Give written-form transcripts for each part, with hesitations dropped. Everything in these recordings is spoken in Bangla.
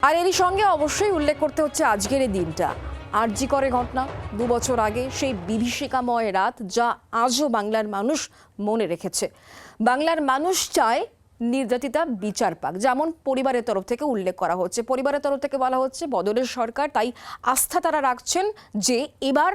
আর এরই সঙ্গে অবশ্যই উল্লেখ করতে হচ্ছে আজকের এই দিনটা, আরজি করে ঘটনা 2 বছর আগে, সেই বিভীষিকাময় রাত যা আজও বাংলার মানুষ মনে রেখেছে। বাংলার মানুষ চায় নির্যাতিতা বিচার পাক, যেমন পরিবারের তরফ থেকে উল্লেখ করা হচ্ছে। পরিবারের তরফ থেকে বলা হচ্ছে বদলের সরকার, তাই আস্থা তারা রাখছেন যে এবার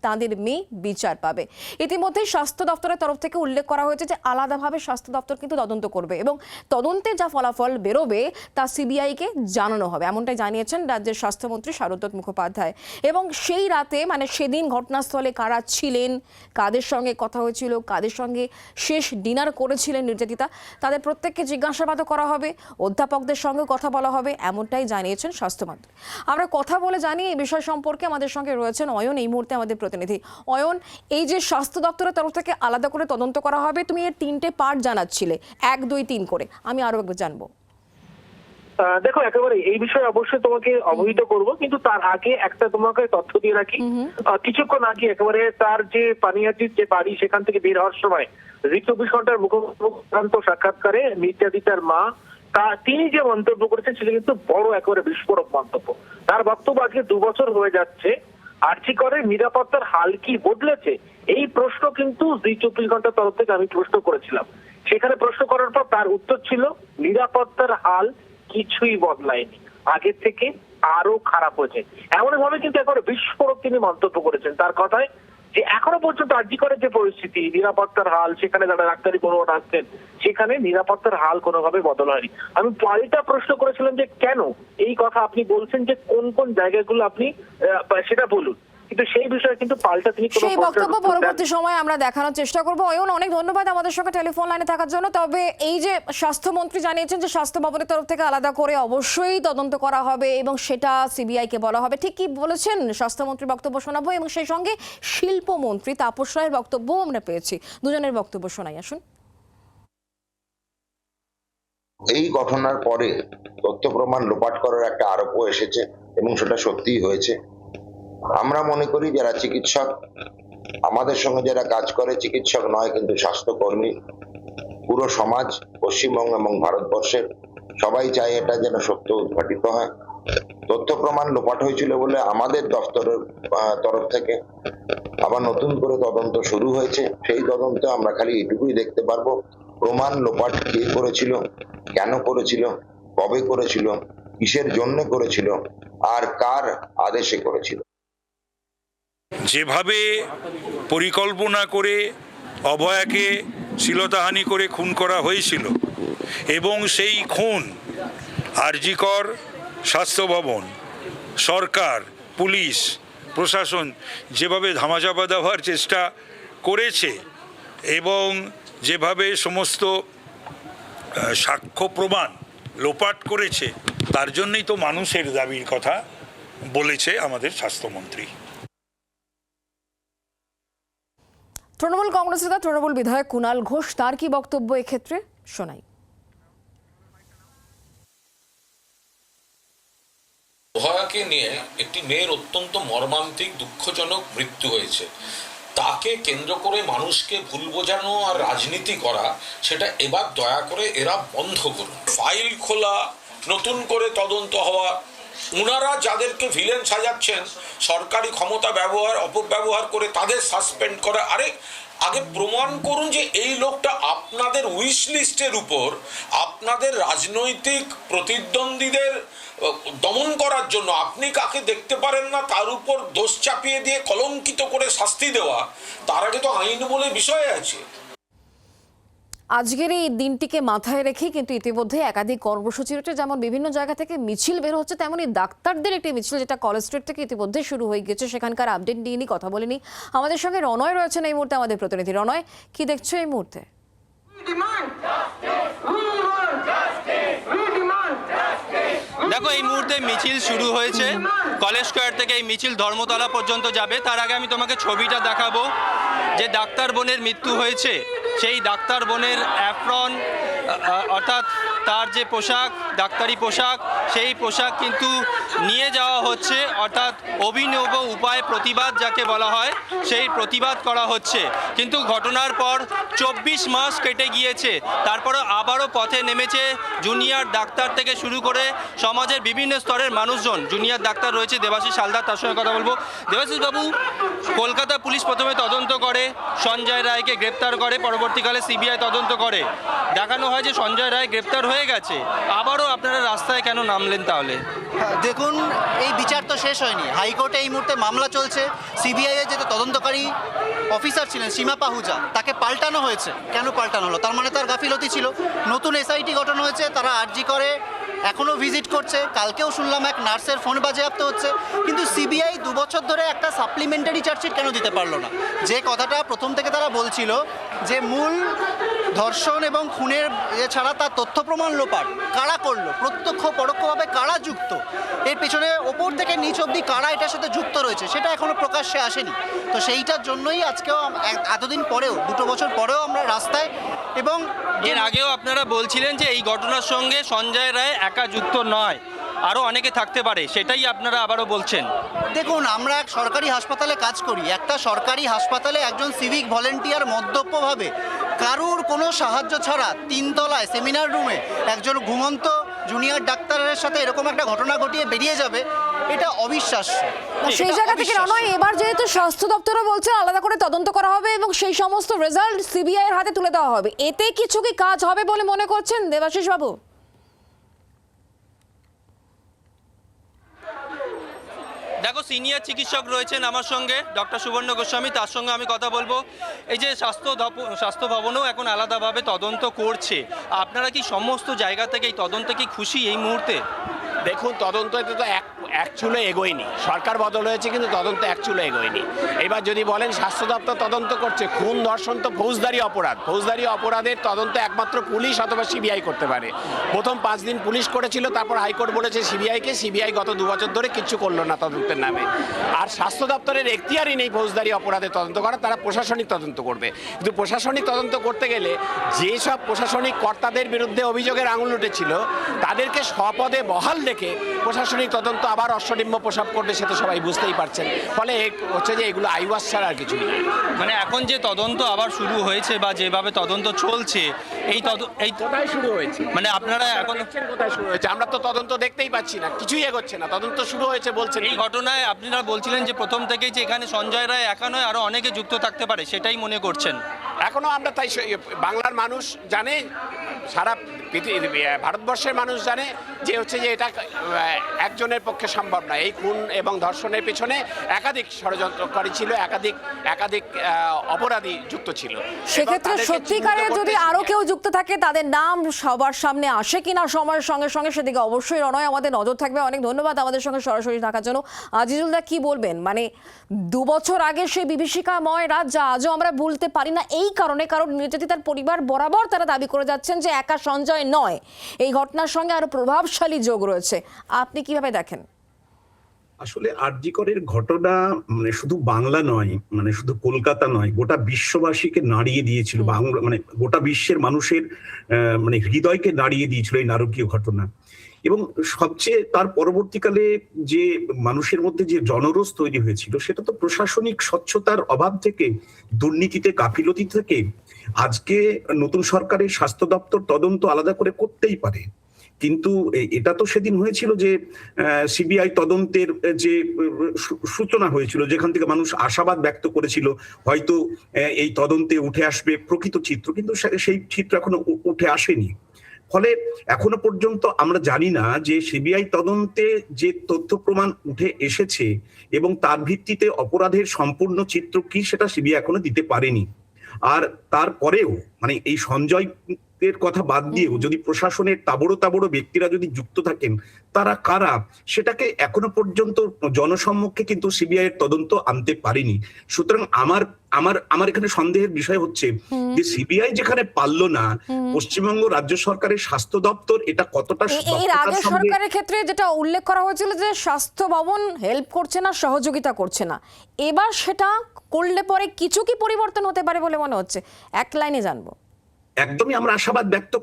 তাদের মেয়ে বিচার পাবে। ইতিমধ্যে স্বাস্থ্য দপ্তরের তরফ থেকে উল্লেখ করা হয়েছে যে আলাদাভাবে স্বাস্থ্য দপ্তর কিন্তু তদন্ত করবে এবং তদন্তে যা ফলাফল বেরোবে তা সিবিআইকে জানানো হবে, এমনটাই জানিয়েছেন রাজ্যের স্বাস্থ্যমন্ত্রী শারদত্ত মুখোপাধ্যায়। এবং সেই রাতে মানে সেদিন ঘটনাস্থলে কারা ছিলেন, কাদের সঙ্গে কথা হয়েছিল, কাদের সঙ্গে শেষ ডিনার করেছিলেন নির্যাতিতা, তাদের প্রত্যেককে জিজ্ঞাসাবাদও করা হবে, অধ্যাপকদের সঙ্গে কথা বলা হবে, এমনটাই জানিয়েছেন স্বাস্থ্যমন্ত্রী। আমরা কথা বলে জানি এই বিষয় সম্পর্কে। আমাদের সঙ্গে রয়েছেন অয়ন, এই মুহূর্তে আমাদের প্রতিনিধি। অয়ন, এই যে স্বাস্থ্য দপ্তরের তরফ থেকে আলাদা করে তদন্ত করা হবে, তুমি এর 3টে পার্ট জানাচ্ছিলে, 1, 2, 3 করে, আমি আরো একবার জানবো। দেখো, একেবারে এই বিষয়ে অবশ্যই তোমাকে অবহিত করব, কিন্তু তার আগে একটা তোমাকে তথ্য দিয়ে রাখি। কিছুক্ষণ আগে একেবারে তার যে পানিহাটির যে বাড়ি, সেখান থেকে বের হওয়ার সময় জি 24 ঘন্টার মুখোমুখি সাক্ষাৎকারে নির্যাতিতার মা তিনি যে মন্তব্য করেছেন সেটা কিন্তু বড় একেবারে বিস্ফোরক মন্তব্য। তার বক্তব্য আজকে 2 বছর হয়ে যাচ্ছে, আরজি করে নিরাপত্তার হাল কি বদলেছে? এই প্রশ্ন কিন্তু জি 24 ঘন্টার তরফ থেকে আমি প্রশ্ন করেছিলাম। সেখানে প্রশ্ন করার পর তার উত্তর ছিল নিরাপত্তার হাল কিছুই বদলায়নি, আগের থেকে আরো খারাপ হয়েছে। এমন ভাবে কিন্তু একেবারে বিস্ফোরক তিনি মন্তব্য করেছেন। তার কথায় যে এখনো পর্যন্ত আরজি করে যে পরিস্থিতি, নিরাপত্তার হাল, সেখানে যারা ডাক্তারি পড়ুয়া আসছেন সেখানে নিরাপত্তার হাল কোনোভাবে বদল হয়নি। আমি পাল্টা প্রশ্ন করেছিলাম যে কেন এই কথা আপনি বলছেন, যে কোন কোন জায়গাগুলো আপনি সেটা বলুন, কিন্তু সেই বিষয়ে কিন্তু পাল্টা তিনি সেই বক্তব্য পরবর্তী সময়ে আমরা দেখানোর চেষ্টা করবো। অয়ন, অনেক ধন্যবাদ আমাদের সঙ্গে টেলিফোন লাইনে থাকার জন্য। তবে এই যে স্বাস্থ্যমন্ত্রী জানিয়েছেন যে স্বাস্থ্য ভবনের তরফ থেকে আলাদা করে অবশ্যই তদন্ত করা হবে এবং সেটা সিবিআইকে বলা হবে, ঠিক কি বলেছেন স্বাস্থ্যমন্ত্রীর বক্তব্য শোনাবো এবং সেই সঙ্গে শিল্পমন্ত্রী তাপস রায়ের বক্তব্যও আমরা পেয়েছি। দুজনের বক্তব্য শোনাই, আসুন। এই ঘটনার পরে তথ্য প্রমাণ লোপাট করার একটা আরোপও এসেছে এবং সেটা সত্যিই হয়েছে। আমরা মনে করি যারা চিকিৎসক, আমাদের সঙ্গে যারা কাজ করে, চিকিৎসক নয় কিন্তু স্বাস্থ্যকর্মী, পুরো সমাজ, পশ্চিমবঙ্গ এবং ভারতবর্ষের সবাই চায় এটা যেন সত্য উদ্ঘাটিত হয়। তথ্য প্রমাণ লোপাট হয়েছিল বলে আমাদের দপ্তরের তরফ থেকে আবার নতুন করে তদন্ত শুরু হয়েছে। সেই তদন্তে আমরা খালি এটুকুই দেখতে পারবো প্রমাণ লোপাট কে করেছিল, কেন করেছিল, কবে করেছিল, কিসের জন্য করেছিল আর কার আদেশে করেছিল। যেভাবে পরিকল্পনা করে অভয়াকে শ্লীলতাহানি করে খুন করা হয়েছিল এবং সেই খুন আরজি কর, স্বাস্থ্য ভবন, সরকার, পুলিশ, প্রশাসন যেভাবে ধামাচাপা দেওয়ার চেষ্টা করেছে এবং যেভাবে সমস্ত সাক্ষ্য প্রমাণ লোপাট করেছে, তার জন্যই তো মানুষের দাবির কথা বলেছে আমাদের স্বাস্থ্যমন্ত্রী। তৃণমূল কংগ্রেস নেতা তৃণমূল বিধায়ক কুণাল ঘোষ, তার কি বক্তব্য এক্ষেত্রে শোনাই। অভয়াকে নিয়ে একটি মেয়ের অত্যন্ত মর্মান্তিক দুঃখজনক মৃত্যু হয়েছে। তাকে কেন্দ্র করে মানুষকে ভুল বোঝানো আর রাজনীতি করা, সেটা এবার দয়া করে এরা বন্ধ করুন। ফাইল খোলা, নতুন করে তদন্ত হওয়া, ওনারা যাদেরকে ভিলেন সাজাচ্ছেন, সরকারি ক্ষমতা ব্যবহার অপব্যবহার করে তাদের সাসপেন্ড করা। আগে প্রমাণ করুন যে এই লোকটা আপনাদের উইশ লিস্টের উপর আপনাদের রাজনৈতিক প্রতিদ্বন্দ্বীদের দমন করার জন্য আপনি কাকে দেখতে পারেন না তার উপর দোষ চাপিয়ে দিয়ে কলঙ্কিত করে শাস্তি দেওয়া, তার আগে তো আইন বলে বিষয় আছে। আজকের এই দিনটিকে মাথায় রেখে কিন্তু ইতিমধ্যে একাধিক কর্মসূচি রয়েছে, যেমন বিভিন্ন জায়গা থেকে মিছিল বের হচ্ছে, তেমনই ডাক্তারদের একটি মিছিল যেটা কলেজ স্ট্রিট থেকে ইতিমধ্যে শুরু হয়ে গেছে। সেখানকার আপডেট নিয়ে কথা বলিনি। আমাদের সঙ্গে রনয় রয়েছেন এই মুহূর্তে, আমাদের প্রতিনিধি। রনয়, কি দেখছো এই মুহূর্তে? দেখো, এই মুহূর্তে মিছিল শুরু হয়েছে কলেজ স্কোয়ার থেকে। এই মিছিল ধর্মতলা পর্যন্ত যাবে। তার আগে আমি তোমাকে ছবিটা দেখাবো। যে ডাক্তার বোনের মৃত্যু হয়েছে, সেই ডাক্তার বোনের অ্যাপ্রন অর্থাৎ তার যে পোশাক, ডাক্তারি পোশাক, সেই পোশাক কিন্তু নিয়ে যাওয়া হচ্ছে, অর্থাৎ অভিনব উপায় প্রতিবাদ যাকে বলা হয় সেই প্রতিবাদ করা হচ্ছে। কিন্তু ঘটনার পর 24 মাস কেটে গিয়েছে, তারপরও আবারও পথে নেমেছে জুনিয়র ডাক্তার থেকে শুরু করে সমাজের বিভিন্ন স্তরের মানুষজন। জুনিয়র ডাক্তার রয়েছে দেবাশিস হালদার, তার সঙ্গে কথা বলবো। দেবাশিস বাবু, কলকাতা পুলিশ প্রথমে তদন্ত করে, সঞ্জয় রায়কে গ্রেপ্তার করে, পরবর্তীকালে সিবিআই তদন্ত করে। দেখানো হয় যে সঞ্জয় রায় গ্রেপ্তার হয়ে গেছে, আবারও আপনারা রাস্তায় কেন নামলেন তাহলে? দেখুন, এই বিচার তো শেষ হয়নি। হাইকোর্টে এই মুহূর্তে মামলা চলছে। সিবিআই এর যে তদন্তকারী অফিসার ছিলেন সীমা পাহুজা, তাকে পাল্টানো হয়েছে। কেন পাল্টানো হলো? তার মানে তার গাফিলতি ছিল। নতুন এসআইটি গঠন হয়েছে, তারা আরজি করে এখনও ভিজিট করছে। কালকেও শুনলাম এক নার্সের ফোন বাজেয়াপ্ত হচ্ছে। কিন্তু সিবিআই 2 বছর ধরে একটা সাপ্লিমেন্টারি চার্জশিট কেন দিতে পারলো না? যে কথাটা প্রথম থেকে তারা বলছিল যে মূল ধর্ষণ এবং খুনের ছাড়া তার তথ্য প্রমাণ লোপাট কারা করলো, প্রত্যক্ষ পরোক্ষভাবে কারা যুক্ত, এর পেছনে ওপর থেকে নিচ অবধি কারা এটার সাথে যুক্ত রয়েছে, সেটা এখনো প্রকাশ্যে আসেনি। তো সেইটার জন্যই আজকেও এতদিন পরেও, 2 বছর পরেও আমরা রাস্তায়। এবং এর আগেও আপনারা বলছিলেন যে এই ঘটনার সঙ্গে সঞ্জয় রায় একা যুক্ত নয়, আরও অনেকে থাকতে পারে, সেটাই আপনারা আবারও বলছেন। দেখুন, আমরা এক সরকারি হাসপাতালে কাজ করি। একটা সরকারি হাসপাতালে একজন সিভিক ভলেন্টিয়ার মদ্যপভাবে কারুর কোনো সাহায্য ছাড়া 3 তলায় সেমিনার রুমে একজন ঘুমন্ত জুনিয়র ডাক্তারের সাথে এরকম একটা ঘটনা ঘটিয়ে বেরিয়ে যাবে, এটা অবিশ্বাস্য। সেই জায়গা থেকে নয়, এবার যেহেতু স্বাস্থ্য দপ্তরও বলছে আলাদা করে তদন্ত করা হবে এবং সেই সমস্ত রেজাল্ট সিবিআই এর হাতে তুলে দেওয়া হবে, এতে কিছু কি কাজ হবে বলে মনে করছেন দেবাশিস বাবু? দেখো, সিনিয়র চিকিৎসক রয়েছেন আমার সঙ্গে, ডক্টর সুবর্ণ গোস্বামী, তার সঙ্গে আমি কথা বলবো। এই যে স্বাস্থ্য ভবনেও এখন আলাদাভাবে তদন্ত করছে, আপনারা কি সমস্ত জায়গা থেকে এই তদন্তে কি খুশি এই মুহূর্তে? দেখুন, তদন্ত এতে তো এক চুলো এগোয়নি। সরকার বদল হয়েছে কিন্তু তদন্ত এক চুলো এগোয়নি। এবার যদি বলেন স্বাস্থ্য দপ্তর তদন্ত করছে, খুন ধর্ষণ তো ফৌজদারি অপরাধ। ফৌজদারি অপরাধের তদন্ত একমাত্র পুলিশ অথবা সিবিআই করতে পারে। প্রথম 5 দিন পুলিশ করেছিল, তারপর হাইকোর্ট বলেছে সিবিআইকে। সিবিআই গত 2 বছর ধরে কিচ্ছু করলো না তদন্তের নামে। আর স্বাস্থ্য দপ্তরের এখতিয়ারই নেই ফৌজদারি অপরাধের তদন্ত করা, তারা প্রশাসনিক তদন্ত করবে। কিন্তু প্রশাসনিক তদন্ত করতে গেলে যেসব প্রশাসনিক কর্তাদের বিরুদ্ধে অভিযোগের আঙুল উঠেছিল, তাদেরকে স্বপদে বহাল রেখে প্রশাসনিক তদন্ত আবার অশ্বডিম্ব প্রসাব করবে, সে তো সবাই বুঝতেই পারছেন। ফলে হচ্ছে যে এগুলো আইওয়াস ছাড়া আর কিছুই না। মানে এখন যে তদন্ত আবার শুরু হয়েছে বা যেভাবে তদন্ত চলছে, এই কোথায় শুরু হয়েছে? মানে আপনারা এখন কোথায় শুরু হয়েছে? আমরা তো তদন্ত দেখতেই পাচ্ছি না, কিছুই এগোচ্ছে না। তদন্ত শুরু হয়েছে বলছেন। এই ঘটনায় আপনারা বলছিলেন যে প্রথম থেকেই যে এখানে সঞ্জয় রায় একা নয়, আরো অনেকে যুক্ত থাকতে পারে, সেটাই মনে করছেন? এখনো আমরা তাই বাংলার মানুষ জানে, সারা ভারতবর্ষের মানুষ জানে যে হচ্ছে যে এটা একজনের পক্ষে সম্ভব না। এই খুন এবং ধর্ষণের পেছনে একাধিক ষড়যন্ত্রকারী ছিল, একাধিক অপরাধী যুক্ত ছিল। সেক্ষেত্রে সত্যিকারে যদি আরো কেউ যুক্ত থাকে, তাদের নাম সবার সামনে আসে কিনা সময়ের সঙ্গে সঙ্গে, সেদিকে অবশ্যই রণয় আমাদের নজর থাকবে। অনেক ধন্যবাদ আমাদের সঙ্গে সরাসরি থাকার জন্য। আজিজুল দা, কি বলবেন? মানে 2 বছর আগে সেই বিভীষিকাময় রাত যা আজও আমরা ভুলতে পারি না, এই কারণে কারণ নির্যাতিতার পরিবার বরাবর তারা দাবি করে যাচ্ছেন যে একা সঞ্জয় নয়, এই ঘটনার সঙ্গে আরো প্রভাবশালী যোগ রয়েছে। আপনি কিভাবে দেখেন? আসলে আরজি করের ঘটনা মানে শুধু বাংলা নয়, মানে শুধু কলকাতা নয়, গোটা বিশ্ববাসীকে নাড়িয়ে দিয়েছিল। বাংলা মানে গোটা বিশ্বের মানুষের মানে হৃদয়কে নাড়িয়ে দিয়েছিল এই নারকীয় ঘটনা। এবং সবচেয়ে তার পরবর্তীকালে যে মানুষের মধ্যে যে জনরোষ তৈরি হয়েছিল, সেটা তো প্রশাসনিক স্বচ্ছতার অভাব থেকে, দুর্নীতিতে গাফিলতি থেকে। আজকে নতুন সরকারের স্বাস্থ্য দপ্তর তদন্ত আলাদা করে করতেই পারে, কিন্তু এটা তো সেদিন হয়েছিল যে সিবিআই তদন্তের যে সূচনা হয়েছিল, যেখান থেকে মানুষ আশাবাদ ব্যক্ত করেছিল হয়তো এই তদন্তে উঠে আসবে প্রকৃত চিত্র, কিন্তু সেই চিত্র এখনো উঠে আসেনি। ফলে এখনো পর্যন্ত আমরা জানি না যে সিবিআই তদন্তে যে তথ্য প্রমাণ উঠে এসেছে এবং তার ভিত্তিতে অপরাধের সম্পূর্ণ চিত্র কি, সেটা সিবিআই এখনো দিতে পারেনি। আর তারপরেও মানে এই সঞ্জয় এর কথা বাদ দিয়েও যদি প্রশাসনের তাবড়ো ব্যক্তিরা যদি যুক্ত থাকেন, তারা কারা সেটাকে এখনো পর্যন্ত জনসম্মুখে কিন্তু সিবিআই এর তদন্ত আনতে পারেনি। সুতরাং আমার এখানে সন্দেহের বিষয় হচ্ছে যে সিবিআই যেখানে পারলো না, পশ্চিমবঙ্গ রাজ্য সরকারের স্বাস্থ্য দপ্তর এটা কতটা। এর আগে সরকারের ক্ষেত্রে যেটা উল্লেখ করা হয়েছিল যে স্বাস্থ্য ভবন হেল্প করছে না, সহযোগিতা করছে না, এবার সেটা করলে পরে কিছু কি পরিবর্তন হতে পারে বলে মনে হচ্ছে? এক লাইনে জানবো। একদমই আমরা আশাবাদ ব্যক্ত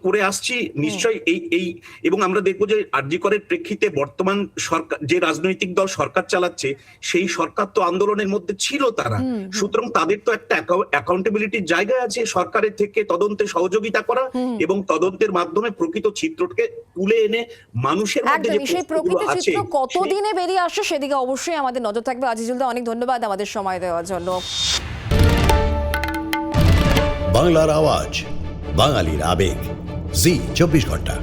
করে আসছি নিশ্চয়ই এই এবং আমরা দেখবো যে আরজি করের প্রেক্ষিতে বর্তমান সরকার যে রাজনৈতিক দল সরকার চালাচ্ছে সেই সরকার তো আন্দোলনের মধ্যে ছিল তারা, সুতরাং তাদের তো একটা অ্যাকাউন্টেবিলিটির জায়গা আছে সরকারের থেকে তদন্তে সহযোগিতা করা এবং তদন্তের মাধ্যমে প্রকৃত চিত্রকে তুলে এনে মানুষের মধ্যে যে একদমই সেই প্রকৃত চিত্র কতদিনে বেরিয়ে আসে সেদিকে অবশ্যই আমাদের নজর থাকবে। আজিজুল দা, অনেক ধন্যবাদ আমাদের সময় দেওয়ার জন্য। বাংলার আওয়াজ, বাঙালির আবেগ, জি 24 ঘন্টা।